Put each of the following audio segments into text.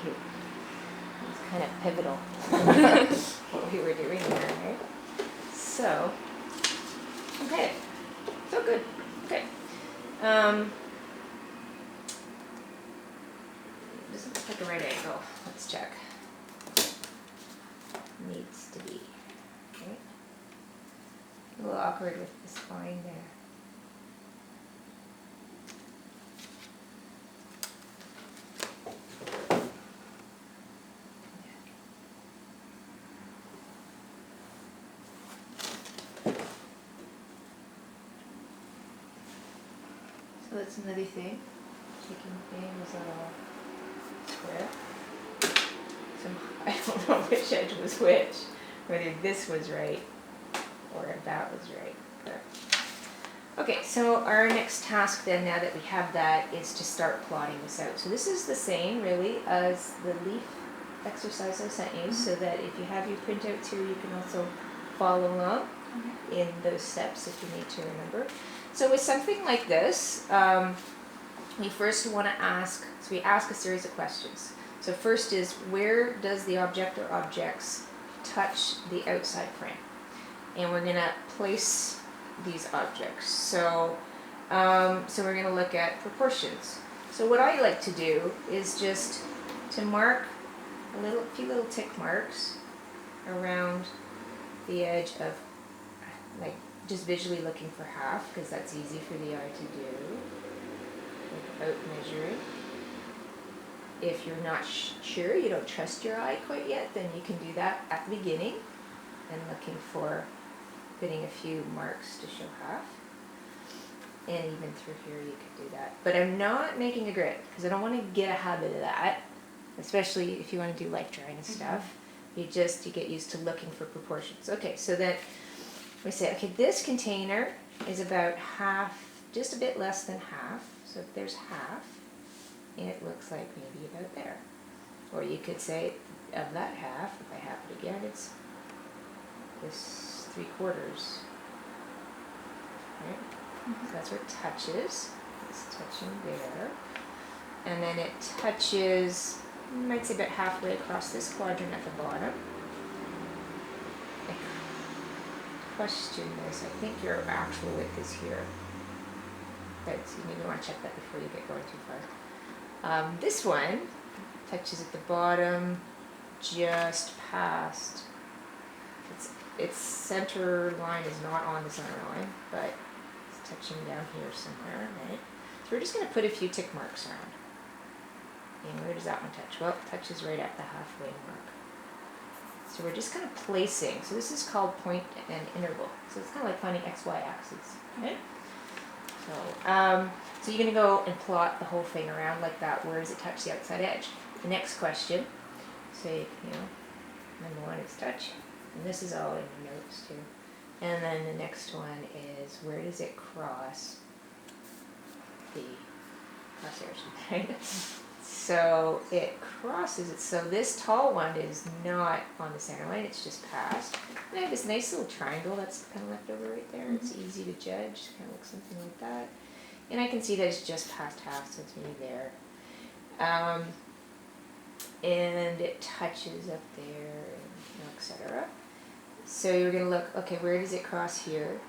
cute. It's kind of pivotal what we were doing there, right? So, okay. So good. Okay. Doesn't look like a right angle. Let's check. Needs to be. Okay. A little awkward with this line there. So that's another thing. Taking things square. So I don't know which edge was which, whether this was right or if that was right. But okay, so our next task then, now that we have that, is to start plotting this out. So this is the same really as the leaf exercise I sent you, so that if you have your printouts here, you can also follow along in those steps if you need to remember. So with something like this, we first want to ask, so we ask a series of questions. So first is, where does the object or objects touch the outside frame? And we're going to place these objects. So, so we're going to look at proportions. So what I like to do is just to mark a few little tick marks around the edge of, like, just visually looking for half, because that's easy for the eye to do without measuring. If you're not sure, you don't trust your eye quite yet, then you can do that at the beginning and looking for putting a few marks to show half. And even through here you could do that. But I'm not making a grid because I don't want to get a habit of that, especially if you want to do life drawing and stuff. You get used to looking for proportions. Okay, so then we say, okay, this container is about half, just a bit less than half. So if there's half, it looks like maybe about there. Or you could say, of that half, if I have it again, it's this 3/4. Right? So that's where it touches. It's touching there. And then it touches, you might say about halfway across this quadrant at the bottom. Question this, I think your actual width is here. But you maybe want to check that before you get going too far. This one touches at the bottom, just past. Its center line is not on the center line, but it's touching down here somewhere, right? So we're just going to put a few tick marks around. And where does that one touch? Well, it touches right at the halfway mark. So we're just kind of placing. So this is called point and interval. So it's kind of like finding XY axes. Okay? So you're going to go and plot the whole thing around like that. Where does it touch the outside edge? The next question, say, number 1 is touch. And this is all in your notes too. And then the next one is, where does it cross the crosshairs, right? So it crosses it. So this tall one is not on the center line, it's just past. And I have this nice little triangle that's kind of left over right there. It's easy to judge, kind of looks something like that. And I can see that it's just past half, so it's maybe there. And it touches up there, and etc. So you're going to look, okay, where does it cross here?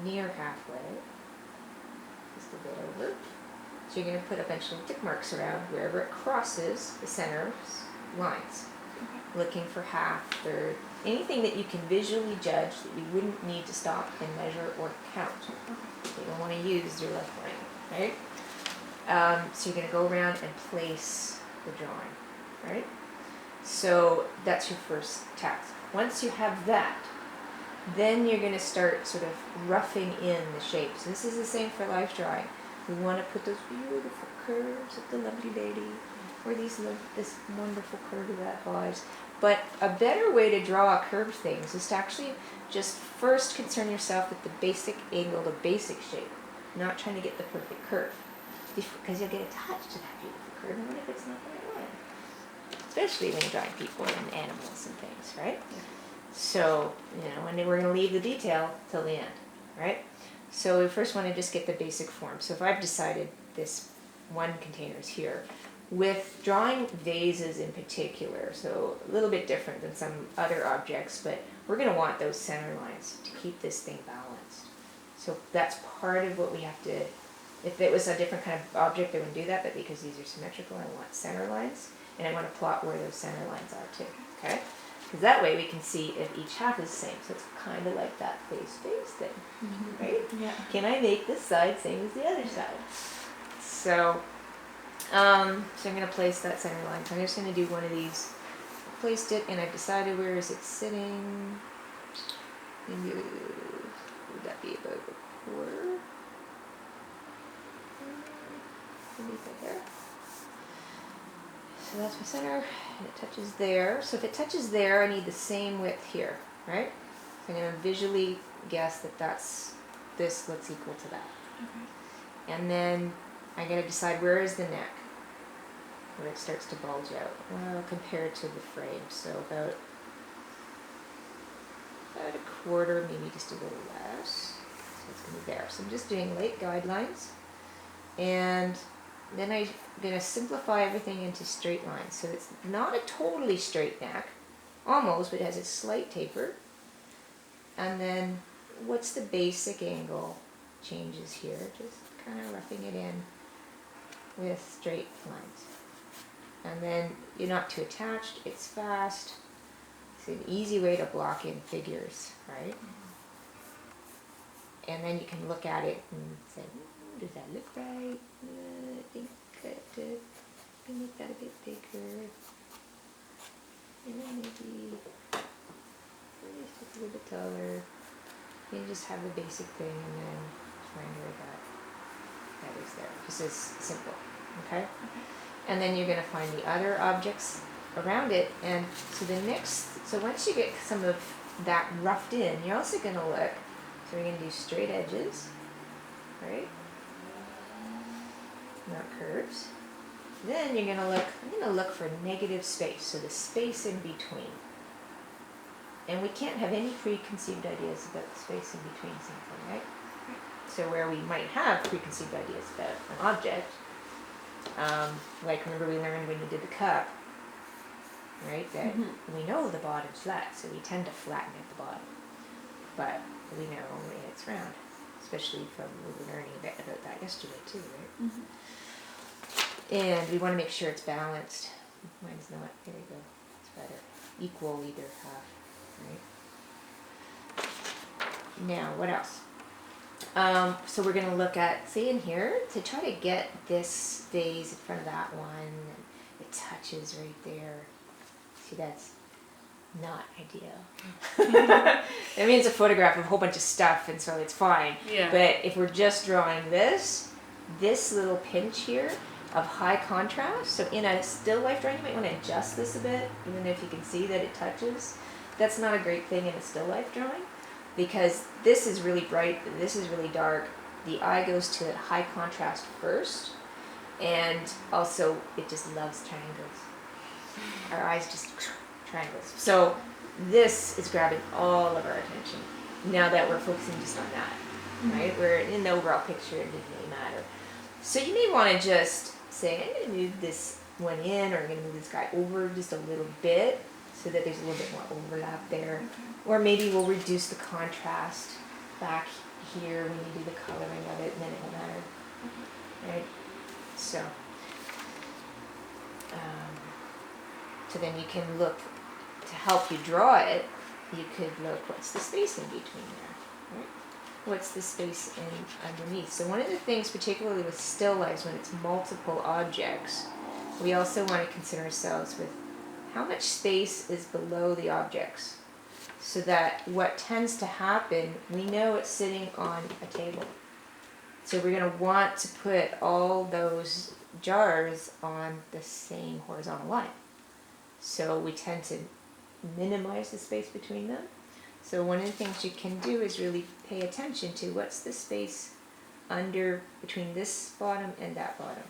Near halfway, just a bit over. So you're going to put a bunch of tick marks around wherever it crosses the center lines, looking for half, third, anything that you can visually judge that you wouldn't need to stop and measure or count. You don't want to use your left brain, right? So you're going to go around and place the drawing, right? So that's your first task. Once you have that, then you're going to start sort of roughing in the shapes. This is the same for life drawing. We want to put those beautiful curves of the lovely lady, or this wonderful curve of that vase. But a better way to draw curved things is to actually just first concern yourself with the basic angle, the basic shape, not trying to get the perfect curve, because you'll get attached to that beautiful curve, even if it's not the right one. Especially when you're drawing people and animals and things, right? So, and then we're going to leave the detail till the end, right? So we first want to just get the basic form. So if I've decided this one container is here, with drawing vases in particular, so a little bit different than some other objects, but we're going to want those center lines to keep this thing balanced. So that's part of what we have to, if it was a different kind of object I wouldn't do that, but because these are symmetrical I want center lines, and I want to plot where those center lines are too, okay? Because that way we can see if each half is the same, so it's kind of like that face thing, right? Yeah. Can I make this side same as the other side? So, so I'm going to place that center line. So I'm just going to do one of these. Placed it, and I've decided where is it sitting. Maybe, would that be about a quarter? Maybe right there. So that's my center, and it touches there. So if it touches there, I need the same width here, right? So I'm going to visually guess that this looks equal to that. Okay. And then I'm going to decide where is the neck, where it starts to bulge out. Well, compared to the frame, so about a quarter, maybe just a little less. So it's going to be there. So I'm just doing light guidelines, and then I'm going to simplify everything into straight lines. So it's not a totally straight neck, almost, but it has a slight taper. And then what's the basic angle changes here? Just kind of roughing it in with straight lines. And then you're not too attached, it's fast. It's an easy way to block in figures, right? And then you can look at it and say, does that look right? I think that can make that a bit bigger. And then maybe just a little bit taller. You just have the basic thing and then find where that is there. Just as simple, okay? And then you're going to find the other objects around it. And so once you get some of that roughed in, you're also going to look, so we're going to do straight edges, right? Not curves. Then you're going to look, I'm going to look for negative space, so the space in between. And we can't have any preconceived ideas about the space in between something, right? So where we might have preconceived ideas about an object, like remember we learned when you did the cup, right, that we know the bottom's flat, so we tend to flatten at the bottom. But we know it's round, especially from we were learning about that yesterday too, right? And we want to make sure it's balanced. Mine's not. There you go. It's better. Equal either half, right? Now, what else? So we're going to look at, say in here, to try to get this vase in front of that one, and it touches right there. See, that's not ideal. I mean, it's a photograph of a whole bunch of stuff, and so it's fine. Yeah. But if we're just drawing this little pinch here of high contrast, so in a still life drawing, you might want to adjust this a bit, even if you can see that it touches. That's not a great thing in a still life drawing, because this is really bright, this is really dark. The eye goes to high contrast first, and also it just loves triangles. Our eyes just triangles. So this is grabbing all of our attention now that we're focusing just on that, right? We're in the overall picture, it doesn't really matter. So you may want to just say, I'm going to move this one in, or I'm going to move this guy over just a little bit so that there's a little bit more overlap there. Or maybe we'll reduce the contrast back here when you do the coloring of it, and then it won't matter, right? So then you can look, to help you draw it, you could look, what's the space in between there, right? What's the space in underneath? So one of the things, particularly with still lifes, when it's multiple objects, we also want to consider ourselves with how much space is below the objects, so that what tends to happen, we know it's sitting on a table. So we're going to want to put all those jars on the same horizontal line. So we tend to minimize the space between them. So one of the things you can do is really pay attention to what's the space between this bottom and that bottom.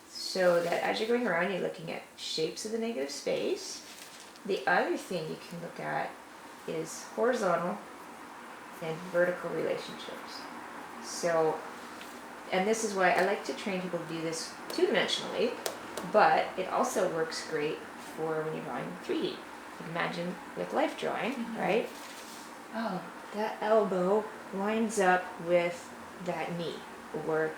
So that as you're going around, you're looking at shapes of the negative space. The other thing you can look at is horizontal and vertical relationships. So, and this is why I like to train people to do this two-dimensionally, But it also works great for when you're drawing 3D. Imagine with life drawing, right? Oh, that elbow lines up with that knee, or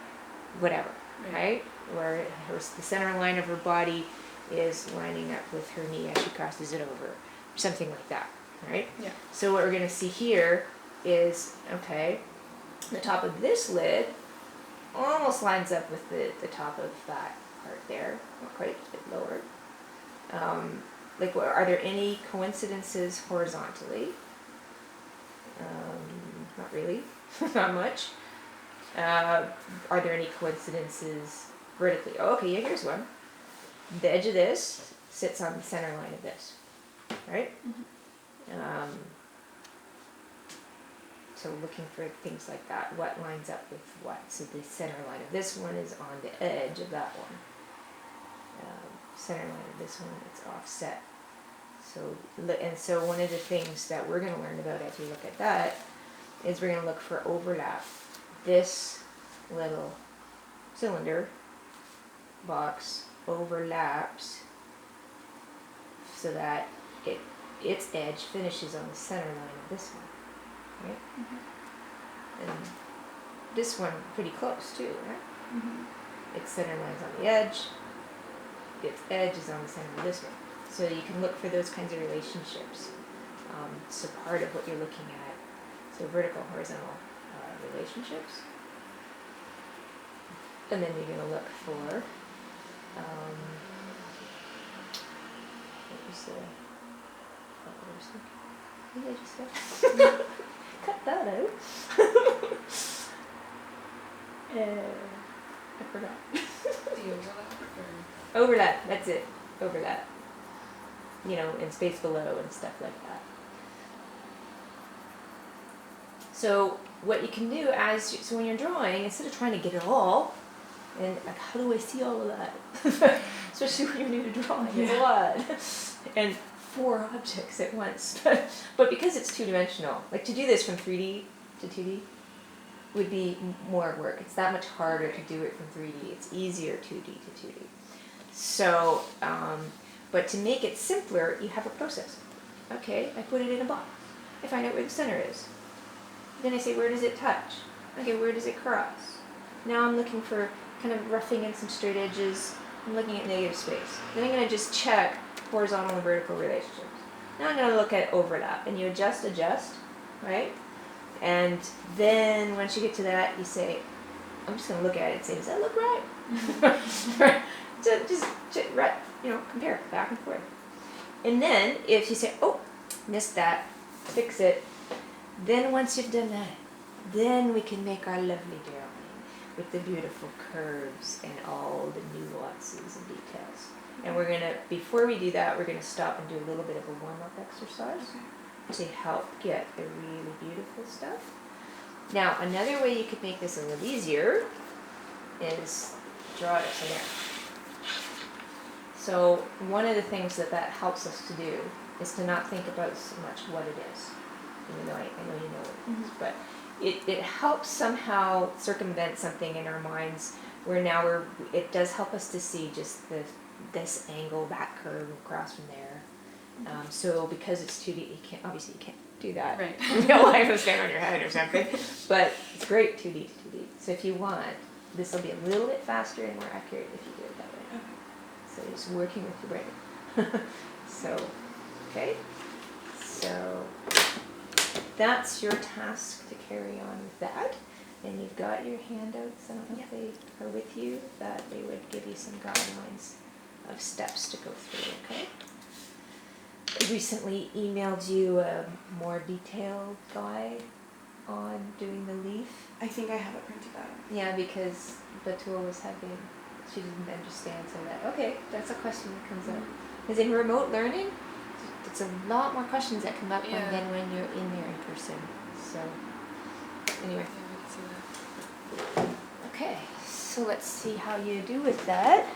whatever, right? Or the center line of her body is lining up with her knee as she crosses it over, something like that, right? Yeah. So what we're going to see here is, okay, the top of this lid almost lines up with the top of that part there, not quite, a bit lower. Like, are there any coincidences horizontally? Not really, not much. Are there any coincidences vertically? Oh, okay, yeah, here's one. The edge of this sits on the center line of this, right? So looking for things like that. What lines up with what? So the center line of this one is on the edge of that one. Center line of this one, it's offset. So one of the things that we're going to learn about as we look at that is we're going to look for overlap. This little cylinder box overlaps so that its edge finishes on the center line of this one, right? And this one pretty close too, right? Its center line's on the edge, its edge is on the center of this one. So you can look for those kinds of relationships. So part of what you're looking at, so vertical, horizontal relationships. And then you're going to look for, what was the, what did I just say? Cut that out. I forgot. The overlap? Overlap, that's it. Overlap. You know, in space below and stuff like that. So what you can do so when you're drawing, instead of trying to get it all, and like, how do I see all of that? Especially when you're new to drawing, it's a lot. And 4 objects at once. But because it's two-dimensional, like to do this from 3D to 2D would be more work. It's that much harder to do it from 3D. It's easier 2D to 2D. So, but to make it simpler, you have a process. Okay, I put it in a box. I find out where the center is. Then I say, where does it touch? Okay, where does it cross? Now I'm looking for kind of roughing in some straight edges. I'm looking at negative space. Then I'm going to just check horizontal and vertical relationships. Now I'm going to look at overlap. And you adjust, right? And then once you get to that, you say, I'm just going to look at it and say, does that look right? So just compare back and forth. And then if you say, oh, missed that, fix it. Then once you've done that, then we can make our lovely drawing with the beautiful curves and all the nuances and details. And we're going to, before we do that, we're going to stop and do a little bit of a warm-up exercise to help get the really beautiful stuff. Now, another way you could make this a little easier is draw it up there. So one of the things that helps us to do is to not think about so much what it is, even though I know you know what it is, but it helps somehow circumvent something in our minds where now it does help us to see just this angle, that curve across from there. So because it's 2D, you can't do that. Right. You don't have to stand on your head or something. But it's great 2D to 2D. So if you want, this will be a little bit faster and more accurate if you do it that way. Okay. So just working with your brain. So, okay. So that's your task to carry on with that. And you've got your handouts. I don't know if they are with you, that they would give you some guidelines of steps to go through, okay? I recently emailed you a more detailed guide on doing the leaf. I think I have it printed out. Yeah, because Batul was she didn't understand, so that's a question that comes up. Because in remote learning, it's a lot more questions that come up than when you're in there in person. So, anyway. Okay, so let's see how you do with that.